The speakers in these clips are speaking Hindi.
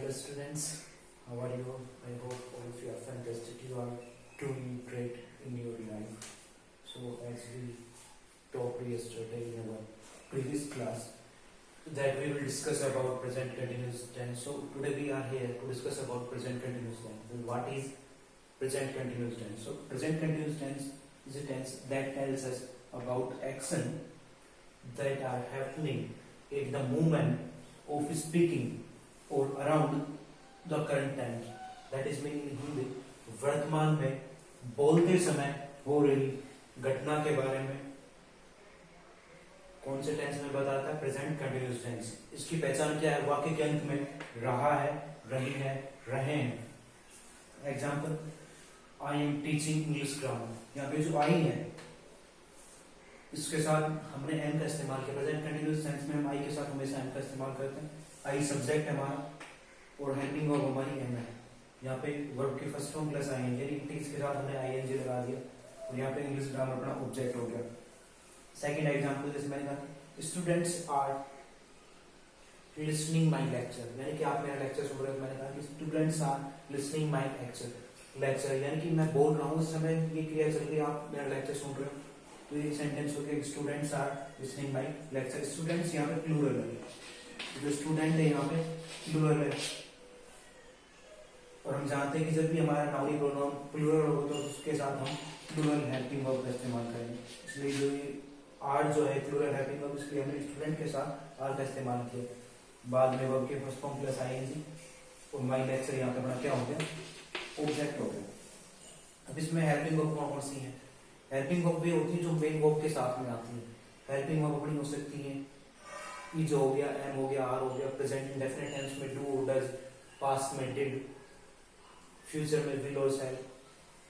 Hello students, how are you? I hope all of you are fantastic. You are doing great in your life. So as we talked yesterday in our previous class that we will discuss about present continuous tense. So today we are here to discuss about present continuous tense. And what is present continuous tense? So present continuous tense is a tense that tells us about action that are happening at the moment of speaking और around the current time. That is meaning in Hindi वर्तमान में बोलते समय हो रही घटना के बारे में कौन से टेंस में बताता है? Present continuous tense. इसकी पहचान क्या है? वाक्य के अंत में रहा है, रही है, रहे हैं. Example, I am teaching English grammar. यहाँ पे जो आई है इसके साथ हमने एम का इस्तेमाल किया. प्रेजेंट कंटिन्यूअस टेंस में हम आई के साथ हमेशा एम का इस्तेमाल करते हैं. आई सब्जेक्ट है हमारा और हेल्पिंग वर्ब हमारी एम है. यहाँ पे वर्ब की फर्स्ट फॉर्म प्लस आईएनजी, यानी टीच के साथ हमने आईएनजी लगा दिया और यहाँ पे इंग्लिश ग्रामर अपना ऑब्जेक्ट हो गया. सेकंड एग्जांपल जैसे मैंने कहा students are listening my lecture, यानी कि आप मेरा लेक्चर सुन रहे हो. मैंने कहा कि students are listening my lecture, यानी कि मैं बोल रहा हूँ उस समय ये क्रिया चल रही है, आप मेरा लेक्चर सुन रहे हो. तो ये सेंटेंस हो गया students are listening my lecture. Students यहाँ पे प्लूरल है, जो स्टूडेंट है यहाँ पे प्लूरल है. और हम जानते हैं कि जब भी हमारा नाउन प्रोनाउन प्लूरल हो तो उसके साथ हम प्लूरल हेल्पिंग वर्ब का इस्तेमाल करेंगे. इसलिए जो ये आर जो है प्लूरल हेल्पिंग वर्ब, इसलिए हमने स्टूडेंट के साथ आर का इस्तेमाल किया. बाद में वर्ब के फर्स्ट फॉर्म प्लस आईएनजी और माय लेक्चर यहाँ पे अपना क्या हो गया? ऑब्जेक्ट हो गया. अब इसमें हेल्पिंग वर्ब कौन कौन सी है? हेल्पिंग वर्ब भी होती है जो मेन वर्ब के साथ में आती है. हेल्पिंग वर्ब अपनी हो सकती है इज हो गया, एम हो गया, आर हो गया. प्रेजेंट इंडेफिनिट टेंस में डू और डज, पास्ट में डिड, फ्यूचर में विल और शैल.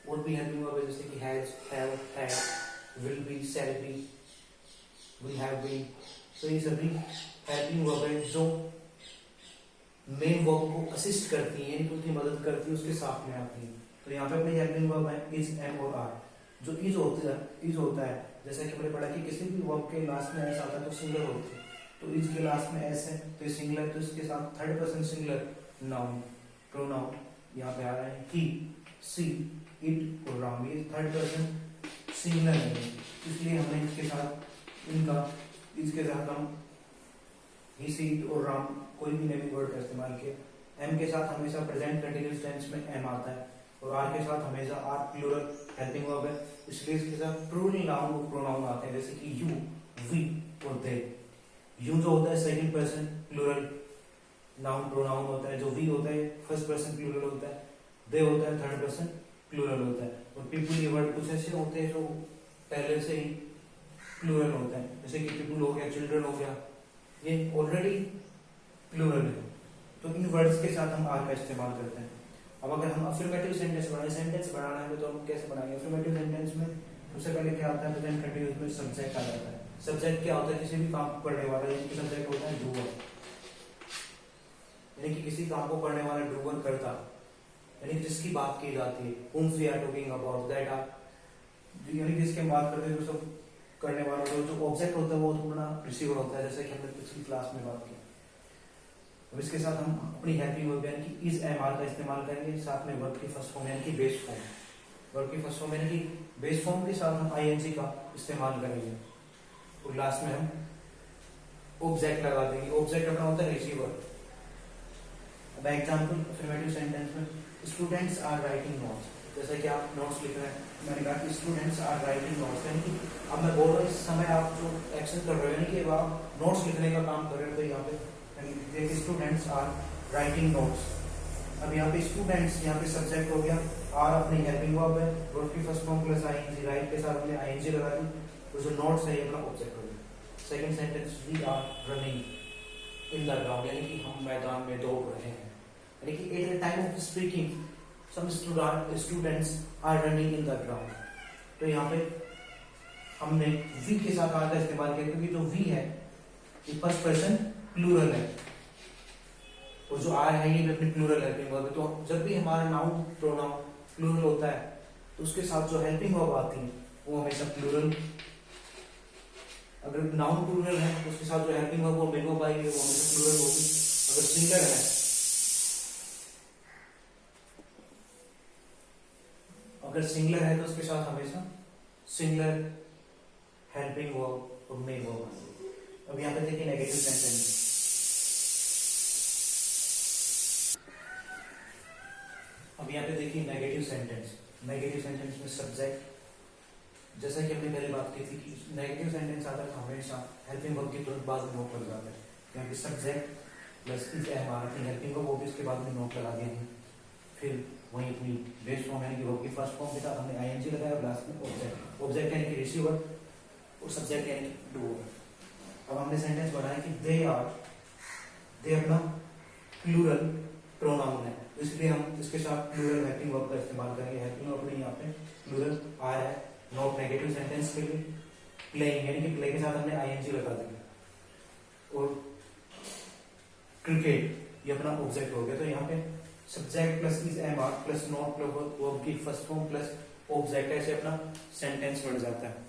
और भी हेल्पिंग वर्ब है जैसे कि has, have, had, will be, shall be, will have been. तो ये सभी हेल्पिंग वर्ब है जो मेन वर्ब को असिस्ट करती है, यानी कि उसकी मदद करती है, उसके साथ में आती है. तो यहाँ पे अपनी हेल्पिंग वर्ब है इज, एम और आर. जो इज होता है जैसा कि हमने पढ़ा कि किसी भी वर्ब के लास्ट में एस आता है तो सिंगुलर होती है. तो इज के लास्ट में एस है तो सिंगुलर, तो इसके साथ third person singular noun pronoun यहाँ पे आ रहा है. ही, सी, इट और राम, ये थर्ड पर्सन सिंगुलर है. इसलिए हमने इसके साथ हम ही, सी, इट और राम कोई भी नेमिंग वर्ड का इस्तेमाल किया. एम के साथ हमेशा प्रेजेंट कंटिन्यूअस टेंस में एम आता है और आर के साथ हमेशा आर प्लूरल हेल्पिंग वर्ब है, इसलिए इसके साथ प्लूरल नाउन और प्रोनाउन आते हैं जैसे कि यू, वी और दे. यू जो होता है second person plural noun pronoun होता है, जो वी होता है फर्स्ट पर्सन प्लूरल होता है, दे होता है थर्ड पर्सन प्लूरल होता है. और पीपल ये वर्ड कुछ ऐसे होते हैं जो पहले से ही प्लूरल होता है, जैसे कि पीपल हो गया, चिल्ड्रन हो गया, ये ऑलरेडी प्लूरल है. तो इन वर्ड्स के साथ हम आर का इस्तेमाल करते हैं. अब अगर हम अफर्मेटिव सेंटेंस बनाना है तो हम कैसे बनाएंगे? अफर्मेटिव सेंटेंस में सबसे पहले क्या आता है? प्रेजेंट कंटिन्यूअस में सब्जेक्ट आ जाता है. सब्जेक्ट क्या होता है? किसी भी काम को करने वाला, यानी सब्जेक्ट होता है डूअर, यानी कि किसी काम को करने वाला डूअर करता, यानी जिसकी बात की जाती है. whom we are talking about, that are, यानी जिसके हम बात करते हैं जो सब करने वाला. जो ऑब्जेक्ट होता है वो थोड़ा रिसीवर होता है, जैसे कि हमने पिछली क्लास में बात की. अब इसके साथ हम अपनी हेल्पिंग वर्ब यानी कि इज, एम, आर का इस्तेमाल करेंगे. साथ में वर्ब की फर्स्ट फॉर्म यानी कि बेस फॉर्म, वर्ब की फर्स्ट फॉर्म यानी कि बेस फॉर्म के साथ हम आईएनजी का इस्तेमाल करेंगे. और लास्ट में हम ऑब्जेक्ट लगा देंगे. ऑब्जेक्ट अपना होता है रिसीवर. अब एग्जांपल अफर्मेटिव सेंटेंस में स्टूडेंट्स आर राइटिंग नोट्स, जैसे कि आप नोट्स लिख रहे हैं. मैंने कहा कि स्टूडेंट्स आर राइटिंग नोट्स, यानी कि अब मैं बोल रहा हूँ इस समय आप जो एक्शन कर रहे हो यानी कि आप नोट्स लिखने का काम कर रहे हो. तो यहाँ पे स्टूडेंट्स आर राइटिंग नोट्स. अब यहाँ पे स्टूडेंट्स यहाँ पे सब्जेक्ट हो गया, आर अपनी हेल्पिंग वर्ब है, वर्ब की first form plus ING, right के साथ हमने आईएनजी लगा दी. तो जो नोट्स है ये अपना ऑब्जेक्ट हो गया. Second sentence we are running in the ground, यानी कि हम मैदान में दौड़ रहे हैं, यानी कि at the time of speaking some students are running in the ground. तो यहाँ पे हमने वी के साथ आर का इस्तेमाल किया क्योंकि जो वी है ये फर्स्ट पर्सन प्लूरल है और जो आर है ये अपनी प्लूरल हेल्पिंग वर्ब है. तो जब भी हमारा नाउन प्रोनाउन प्लूरल होता है तो उसके साथ जो हेल्पिंग वर्ब आती है वो हमेशा प्लूरल. अगर नाउन प्लूरल है तो उसके साथ जो हेल्पिंग वर्ब वो मेन वर्ब आएगी वो हमेशा प्लूरल होगी. अगर सिंगुलर है अगर सिंगुलर है तो उसके साथ हमेशा सिंगुलर हेल्पिंग वर्ब और मेन वर्ब आएंगे। अब यहाँ पे देखिए नेगेटिव सेंटेंस, अब यहाँ पे देखिए नेगेटिव सेंटेंस। नेगेटिव सेंटेंस में सब्जेक्ट, जैसा कि हमने पहले बात की थी कि नेगेटिव सेंटेंस आता है हमेशा हेल्पिंग वर्ब के तुरंत बाद में नोट लग जाता है। यहाँ पे subject plus is am are अपनी हेल्पिंग वर्ब होगी, उसके बाद में नोट लगा दिया है। फिर वही अपनी बेस फॉर्म यानी कि वर्ब की फर्स्ट फॉर्म के साथ हमने आईएनजी लगाया, लास्ट में ऑब्जेक्ट। ऑब्जेक्ट यानी कि रिसीवर और सब्जेक्ट यानी कि डूअर। अब हमने सेंटेंस बनाया कि दे आर, दे अपना प्लूरल प्रोनाउन है, इसलिए हम इसके साथ प्लूरल हेल्पिंग वर्ब का इस्तेमाल करेंगे। हेल्पिंग वर्ब में यहाँ पे प्लूरल आर है, नॉट नेगेटिव सेंटेंस के लिए प्लेइंग यानी कि प्ले के साथ हमने आईएनजी लगा दिया। और क्रिकेट ये अपना ऑब्जेक्ट हो गया। तो यहाँ पे subject plus is am are plus not verb की फर्स्ट फॉर्म प्लस ऑब्जेक्ट, ऐसे अपना सेंटेंस बन जाता है।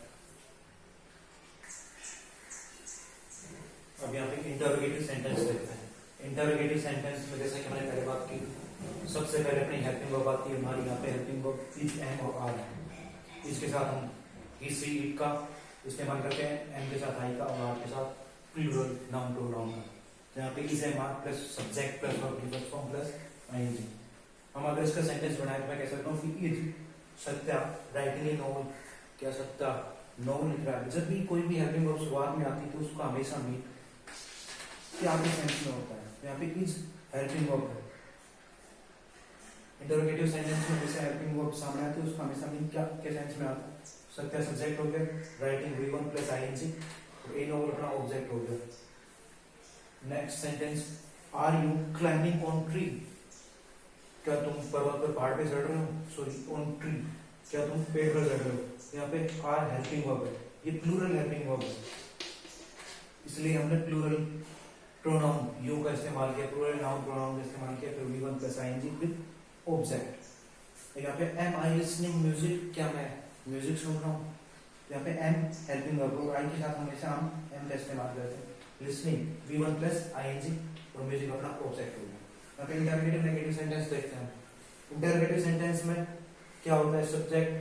अब यहाँ पे इंटरोगेटिव सेंटेंस देखते हैं। इंटरोगेटिव सेंटेंस में जैसा कि हमने पहले बात की, सबसे पहले अपनी हेल्पिंग वर्ब आती है हमारी। यहाँ पे हेल्पिंग वर्ब इज एम और आर है, इसके साथ हम सी इट का इस्तेमाल करते हैं, एम के साथ आई का और आर के साथ प्लूरल नाउन प्रोनाउन का। तो यहाँ पे is am are plus subject plus verb की फर्स्ट फॉर्म प्लस आईएनजी। हम अगर इसका सेंटेंस बनाए तो मैं कह सकता हूँ कि is Satya writing a novel, क्या सत्या नोवेल लिख रहा है। जब भी कोई भी हेल्पिंग वर्ब शुरुआत में आती है तो उसको हमेशा भी क्या के सेंस में होता है, यहाँ पे इज हेल्पिंग वर्ब है। इंटरोगेटिव सेंटेंस में जैसे हेल्पिंग वर्ब सामने आती है उसका हमेशा मीन क्या के सेंस में आता है। सत्या सब्जेक्ट हो गया, writing V1 plus ING, a novel अपना ऑब्जेक्ट हो गया। Next sentence, are you climbing on tree, क्या तुम पर्वत पर पहाड़ पे चढ़ रहे हो, सॉरी ऑन ट्री, क्या तुम पेड़ पर चढ़ रहे हो। यहाँ पे आर हेल्पिंग वर्ब है, ये प्लूरल हेल्पिंग वर्ब है, इसलिए हमने प्लूरल प्रोनाउन यू का इस्तेमाल किया, प्लूरल नाउन प्रोनाउन का इस्तेमाल किया, फिर V1 plus ING with object. यहाँ पे एम आई लिसनिंग म्यूजिक, क्या मैं म्यूजिक सुन रहा हूँ। यहाँ पे एम हेल्पिंग वर्ब और आई के साथ हमेशा हम एम का इस्तेमाल करते हैं। लिसनिंग V1 प्लस आईएनजी और म्यूजिक अपना ऑब्जेक्ट हो गया। यहाँ पे इंटरोगेटिव नेगेटिव सेंटेंस देखते हैं। इंटरोगेटिव सेंटेंस में क्या होता है, सब्जेक्ट,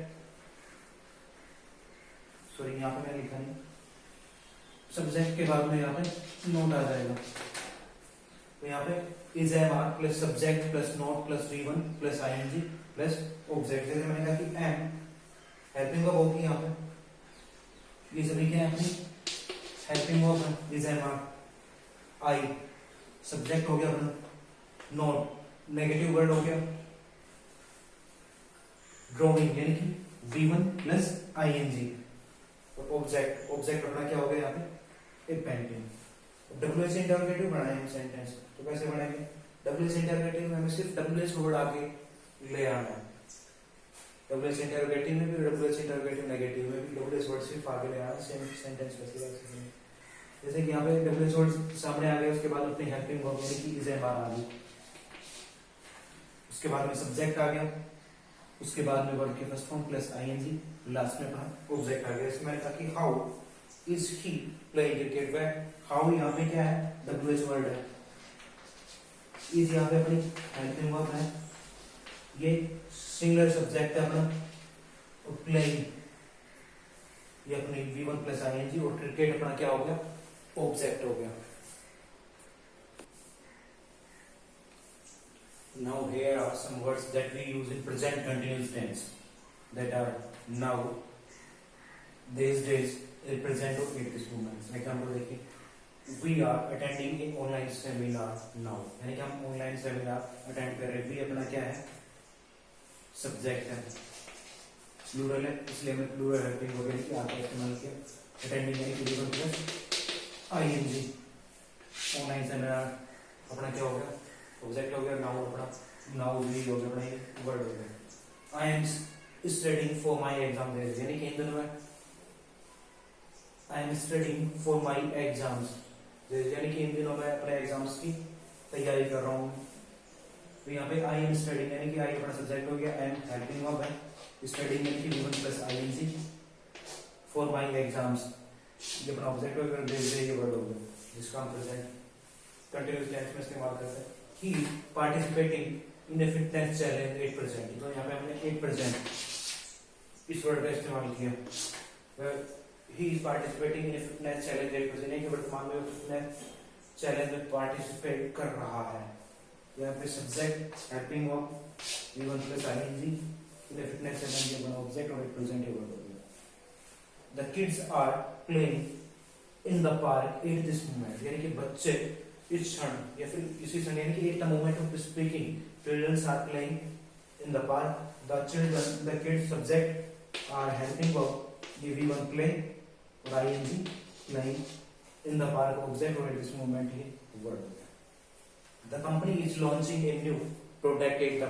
सॉरी यहाँ पे मैंने लिखा नहीं, सब्जेक्ट के बाद में यहाँ पे नोट आ जाएगा। तो यहाँ पे is am are plus subject plus not plus V1 plus ING plus object. जैसे मैंने कहा कि एम हेल्पिंग वर्ब होगी, यहाँ पे ये सभी क्या है अपनी हेल्पिंग वर्ब है, is am are, I subject हो गया अपना, नोट नेगेटिव वर्ड हो गया, ड्रॉइंग यानी कि V1 प्लस आईएनजी और ऑब्जेक्ट, ऑब्जेक्ट अपना क्या हो गया यहाँ पे एक पेंटिंग। डब्ल्यूएच इंटरोगेटिव बनाए हम सेंटेंस, तो कैसे बनाएंगे, डब्ल्यूएच इंटरोगेटिव में हमें सिर्फ डब्ल्यूएच वर्ड आगे ले आना है। डब्ल्यूएच इंटरोगेटिव में भी, डब्ल्यूएच इंटरोगेटिव नेगेटिव में भी डब्ल्यूएच वर्ड सिर्फ आगे ले आना, सेम सेंटेंस वैसे। जैसे कि यहाँ पे डब्ल्यूएच वर्ड सामने आ गया, उसके बाद अपनी हेल्पिंग वर्ब यानी कि इज एम आर आ गई, उसके बाद में सब्जेक्ट आ गया, उसके बाद में वर्ड की first form plus ING, last में अपना ऑब्जेक्ट आ गया। इसमें मैंने कहा कि how is he playing cricket, वह हाउ यहाँ पे क्या है डब्ल्यूएच वर्ड है, इज यहाँ पे अपनी हेल्पिंग वर्ब है, ये सिंगुलर सब्जेक्ट है अपना, और प्लेइंग ये अपनी V1 प्लस आईएनजी, और क्रिकेट अपना क्या हो गया ऑब्जेक्ट हो गया। Now here are some words that we use in present continuous tense that are now, these days, present or at this moment. Example देखिए, we are attending an online seminar now, यानी कि हम ऑनलाइन सेमिनार अटेंड कर रहे हैं। we अपना क्या है सब्जेक्ट है, प्लूरल है, इसलिए हमें प्लूरल हेल्पिंग वर्ब की आगे इस्तेमाल किया। अटेंडिंग यानी कि V1 plus ING, online seminar अपना क्या हो गया ऑब्जेक्ट हो गया, नाउन अपना नाउ भी हो गया, अपना वर्ड हो गया। I am studying for my exam, यानी कि इन दिनों में I am studying for my exams, यानी कि इन दिनों में अपने एग्जाम्स की तैयारी कर रहा हूँ। तो यहाँ पे आई एम स्टडीइंग यानी कि आई अपना सब्जेक्ट हो गया, एम हेल्पिंग वर्ब है, स्टडीइंग यानी कि V1 plus ING, for my exams ये अपना ऑब्जेक्ट हो गया, ये वर्ड हो गया जिसका हम प्रेजेंट कंटीन्यूअस टेंस में इस्तेमाल करते हैं। He participating in a fitness challenge 8%, तो यहाँ पे हमने 8% इस वर्ड का इस्तेमाल किया। He is participating in fitness challenge, यानी कि वर्तमान में फिटनेस चैलेंज में पार्टिसिपेट कर रहा है। यहाँ पे subject helping verb V1 plus ing in fitness challenge ये बना ऑब्जेक्ट और रिप्रेजेंटेटिव वर्ब हो गया। The kids are playing in the park at this moment, यानी कि बच्चे इस क्षण या फिर इसी क्षण, यानी कि at the moment of speaking children are playing in the park. The children, the kids subject are helping verb ये V1 प्ले और ing playing in the park object और एट दिस मोमेंट ये वर्ब हो गया। The company is launching a new product at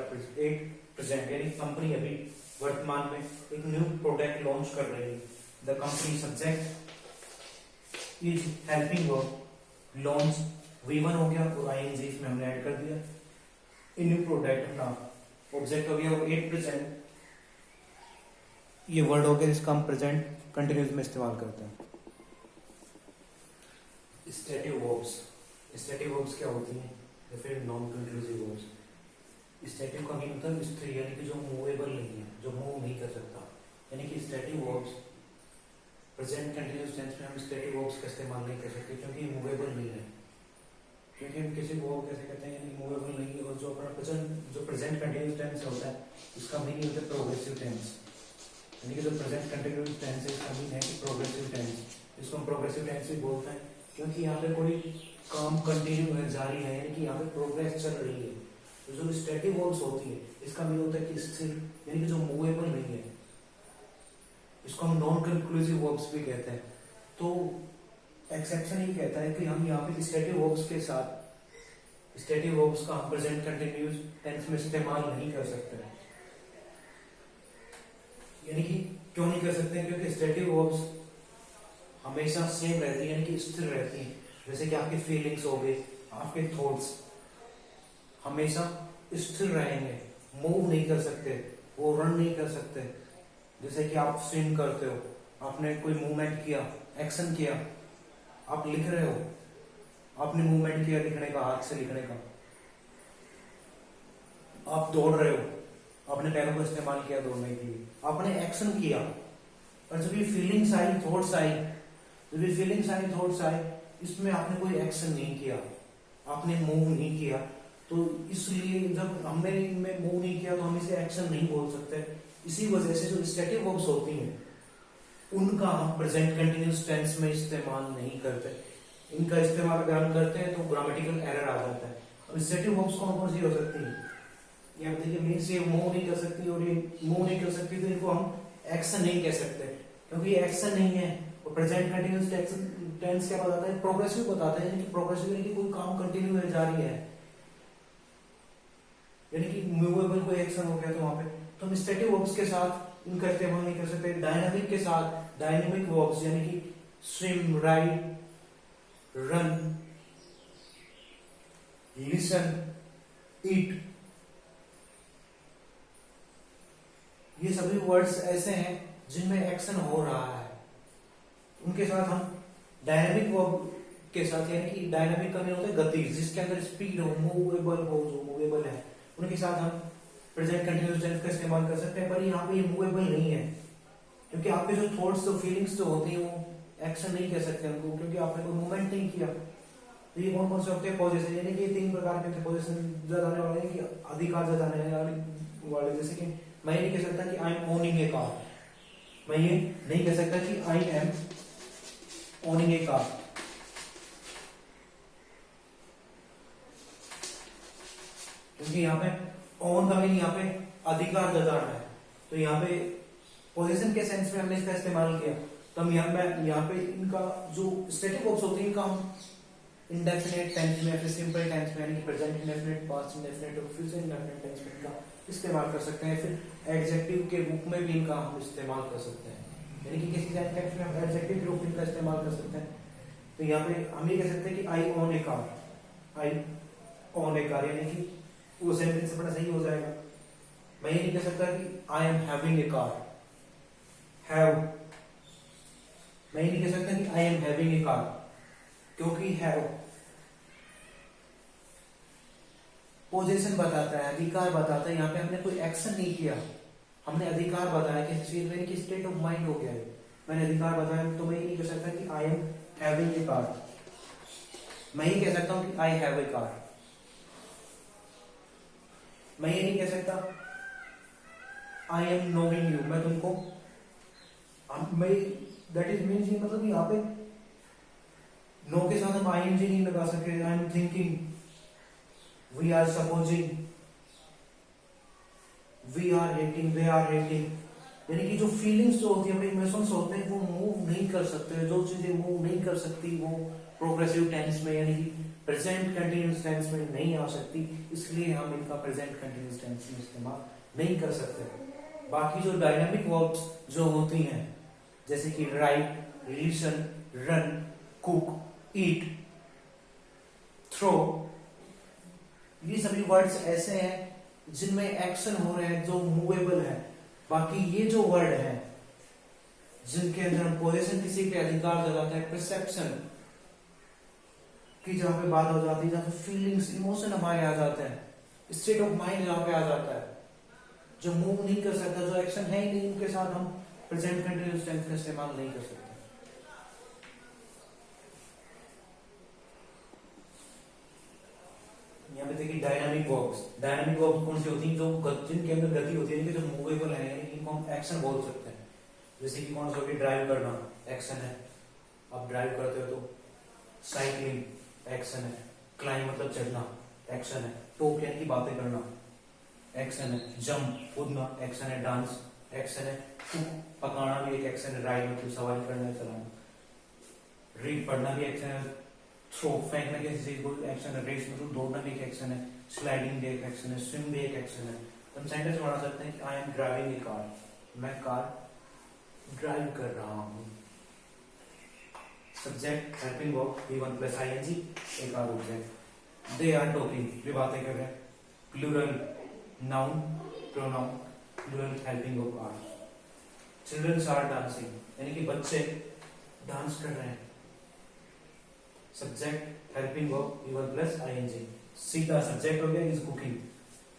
present, यानी कंपनी अभी वर्तमान में एक न्यू प्रोडक्ट लॉन्च कर रही है। The company subject is helping verb launch V1 हो गया और ing इसमें हमने ऐड कर दिया। ए न्यू प्रोडक्ट अपना ऑब्जेक्ट हो गया और एट प्रेजेंट ये वर्ड हो गया जिसका हम प्रेजेंट कंटिन्यूस में इस्तेमाल करते हैं। स्टैटिक वर्ब्स, स्टैटिक वर्ब्स क्या होती हैं या फिर नॉन कंक्लूसिव वर्ब्स। स्टैटिक का मतलब स्थिर, यानी कि जो मूवेबल नहीं है, जो मूव नहीं कर सकता, यानी कि static verbs present continuous tense में हम स्टैटिक वर्ब्स का इस्तेमाल नहीं कर सकते क्योंकि मूवेबल नहीं है। क्योंकि हम किसी वर्ब कैसे कहते हैं यानी मूवेबल नहीं है, और जो अपना प्रेजेंट कंटिन्यूस टेंस होता है इसका मीनिंग होता है प्रोग्रेसिव टेंस, यानी कि जो प्रेजेंट कंटिन्यूस टेंस है इसका मीनिंग है कि प्रोग्रेसिव टेंस। इसको हम प्रोग्रेसिव टेंस भी बोलते हैं क्योंकि यहाँ पे कोई काम कंटिन्यू है, जारी है, यानी कि यहाँ पे प्रोग्रेस चल रही है। तो जो स्टैटिक वर्ब्स होती है इसका मीनिंग होता है कि स्थिर, यानी कि जो मूवेबल नहीं है। इसको हम नॉन कंक्लूसिव वर्ब्स भी कहते हैं। तो एक्सेप्शन ये कहता है कि हम यहाँ पे स्टैटिक वर्ब्स के साथ स्टैटिक वर्ब्स का हम प्रेजेंट कंटिन्यूस टेंस में इस्तेमाल नहीं कर सकते। यानी कि क्यों नहीं कर सकते? क्योंकि स्टैटिक वर्ब्स हमेशा सेम रहती है, यानी कि स्थिर रहती है। जैसे कि आपकी फीलिंग्स हो गए, आपके थॉट्स हमेशा स्थिर रहेंगे, मूव नहीं कर सकते, वो रन नहीं कर सकते। जैसे कि आप स्विम करते हो, आपने कोई मूवमेंट किया, एक्शन किया, आप लिख रहे हो, आपने मूवमेंट किया लिखने का, हाथ से लिखने का, आप दौड़ रहे हो, आपने पैरों का इस्तेमाल किया दौड़ने के लिए, आपने एक्शन किया। और जब ये फीलिंग्स आई, थॉट्स आई, जब ये फीलिंग्स आई, थॉट्स आई, इसमें आपने कोई एक्शन नहीं किया, आपने मूव नहीं किया। तो इसलिए जब हमने इनमें मूव नहीं किया तो हम इसे एक्शन नहीं बोल सकते। इसी वजह से जो स्टैटिक वर्ब्स होती हैं उनका हम प्रेजेंट कंटिन्यूस टेंस में इस्तेमाल नहीं करते। इनका इस्तेमाल अगर हम करते हैं तो ग्रामेटिकल एरर आ जाता है। अब स्टैटिक वर्ब्स कौन कौन सी हो सकती है? ये देखिए, मीन्स ये मूव नहीं कर सकती, और ये मूव नहीं कर सकती तो इनको हम एक्शन नहीं कह सकते क्योंकि ये एक्शन नहीं है। और प्रेजेंट कंटिन्यूस टेंस क्या बताता है? प्रोग्रेसिव बताता है, यानी कि प्रोग्रेसिव यानी कि कोई काम कंटिन्यू है, जारी है, यानी कि मूवेबल कोई एक्शन हो गया तो वहां पे तो हम स्टैटिक वर्ब्स के साथ इनका इस्तेमाल नहीं कर सकते। डायनामिक के साथ डायनामिक वर्ब्स यानी कि स्विम, राइड, रन, लिसन, ईट, ये सभी वर्ड्स ऐसे हैं जिनमें एक्शन हो रहा है। उनके साथ हम डायनामिक वर्ब के साथ, यानी कि डायनामिक का मतलब होता है गति, जिसके अंदर स्पीड हो, मूवेबल हो, जो मूवेबल है उनके साथ हम प्रेजेंट कंटिन्यूस टेंस का इस्तेमाल कर सकते हैं। पर यहाँ पे ये मूवेबल नहीं है क्योंकि आपके जो थॉट्स, जो फीलिंग्स जो होती हैं वो एक्शन नहीं कह सकते हमको, क्योंकि आपने कोई मूवमेंट नहीं किया। तो ये कौन कौन से होते हैं? पोजीशन, यानी कि तीन प्रकार के पोजीशन जताने वाले हैं कि अधिकार जताने वाले। जैसे कि मैं ये नहीं कह सकता कि I M owning a car, मैं ये नहीं कह सकता कि I M owning a car, क्योंकि यहाँ पे ओन का मीनिंग यहाँ पे अधिकार जताना है। तो यहाँ पे पोजीशन के सेंस में हमने इसका इस्तेमाल किया। तो हम यहाँ पे इनका जो स्टैटिक वर्ब्स होते हैं इनका हम इंडेफिनिट टेंस में, फिर सिंपल टेंस में, यानी कि प्रेजेंट इंडेफिनिट, पास्ट इंडेफिनिट और फ्यूचर इंडेफिनिट टेंस में इनका इस्तेमाल कर सकते हैं। फिर एडजेक्टिव के रूप में भी इनका हम इस्तेमाल कर सकते हैं, यानी कि किसी टेंस में हम एडजेक्टिव के रूप में इनका इस्तेमाल कर सकते हैं। तो यहाँ पे हम ये कह सकते हैं कि आई ओन ए कार, आई ओन ए कार, यानी कि वो सेंटेंस बड़ा सही हो जाएगा। मैं ये नहीं कह सकता कि I am having a car, have, मैं ये नहीं कह सकता कि I am having a car, क्योंकि हैव पोजीशन बताता है, अधिकार बताता है। यहाँ पे हमने कोई एक्शन नहीं किया, हमने अधिकार बताया कि चीज मेरी की स्टेट ऑफ माइंड हो गया है, मैंने अधिकार बताया, तो मैं ये नहीं कह सकता कि I am having a car, मैं ये कह सकता हूं कि आई हैव ए कार। मैं ये नहीं कह सकता आई एम नोइंग यू, मैं तुमको, मैं दैट इज मीन्स, ये मतलब यहाँ पे नो के साथ हम आई एन जी नहीं लगा सकते। I am thinking, we are supposing, we are hating, they are hating, यानी कि जो फीलिंग्स जो होती है, अपने इमोशंस होते हैं, वो मूव नहीं कर सकते। जो चीजें मूव नहीं कर सकती वो प्रोग्रेसिव टेंस में यानी कि प्रेजेंट कंटिन्यूअस टेंस में नहीं आ सकती, इसलिए हम इनका प्रेजेंट कंटिन्यूअस टेंस में इस्तेमाल नहीं कर सकते। बाकी जो डायनामिक वर्ब्स जो होती हैं जैसे कि राइट, लिसन, रन, कुक, ईट, थ्रो, ये सभी वर्ड्स ऐसे हैं जिनमें एक्शन हो रहे हैं, जो मूवेबल है। बाकी ये जो वर्ड है जिनके अंदर हम पोजीशन किसी के अधिकार जताते हैं, परसेप्शन की जहां पे बात हो जाती है, जहां पे फीलिंग्स, इमोशन हमारे आ जाते हैं, स्टेट ऑफ माइंड जहां पे आ जाता है, जो मूव नहीं कर सकता, जो एक्शन है ही नहीं, उनके साथ हम प्रेजेंट कंटिन्यूअस टेंस का इस्तेमाल नहीं कर सकते। यहाँ पे देखिए डायनामिक वर्ब्स, डायनामिक वर्ब्स कौन सी होती हैं? जो जिनके अंदर गति होती है, जो मूवेबल है, यानी कि इनको हम एक्शन बोल सकते हैं। जैसे कि कौन सा होगी? ड्राइव करना एक्शन है, आप ड्राइव करते हो तो। साइकिलिंग एक्शन है, क्लाइंब मतलब चढ़ना एक्शन है, टॉक यानी कि बातें करना एक्शन है, जंप कूदना एक्शन है, डांस एक्शन है, कुक पकाना भी एक एक्शन है, राइड मतलब सवारी करना, चलाना, रीड पढ़ना भी एक्शन है, थ्रो फेंकना किसी चीज को एक्शन है, रेस मतलब दौड़ना भी एक एक्शन है, स्लाइडिंग भी एक एक्शन है, स्विम भी एक एक्शन है। तो हम सेंटेंस बना सकते हैं कि I am driving a car, मैं कार ड्राइव कर रहा हूं। Subject helping verb V1 plus ing, एक और ऑब्जेक्ट। दे आर टॉकिंग, वे बातें कर रहे हैं। Plural noun pronoun, plural helping verb are. Childrens are dancing, यानी कि बच्चे डांस कर रहे हैं। Subject helping verb V1 plus ing, सीधा सब्जेक्ट हो गया, is cooking,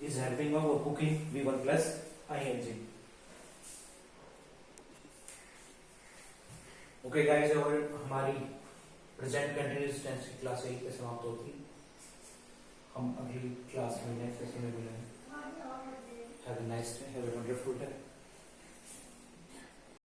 is helping verb और cooking V1 plus ing। Okay guys, और हमारी प्रेजेंट कंटिन्यूअस टेंस की क्लास यहीं पे समाप्त होती है। हम अगली क्लास में नेक्स्ट सेशन में मिलेंगे। Have a nice day, have a wonderful day.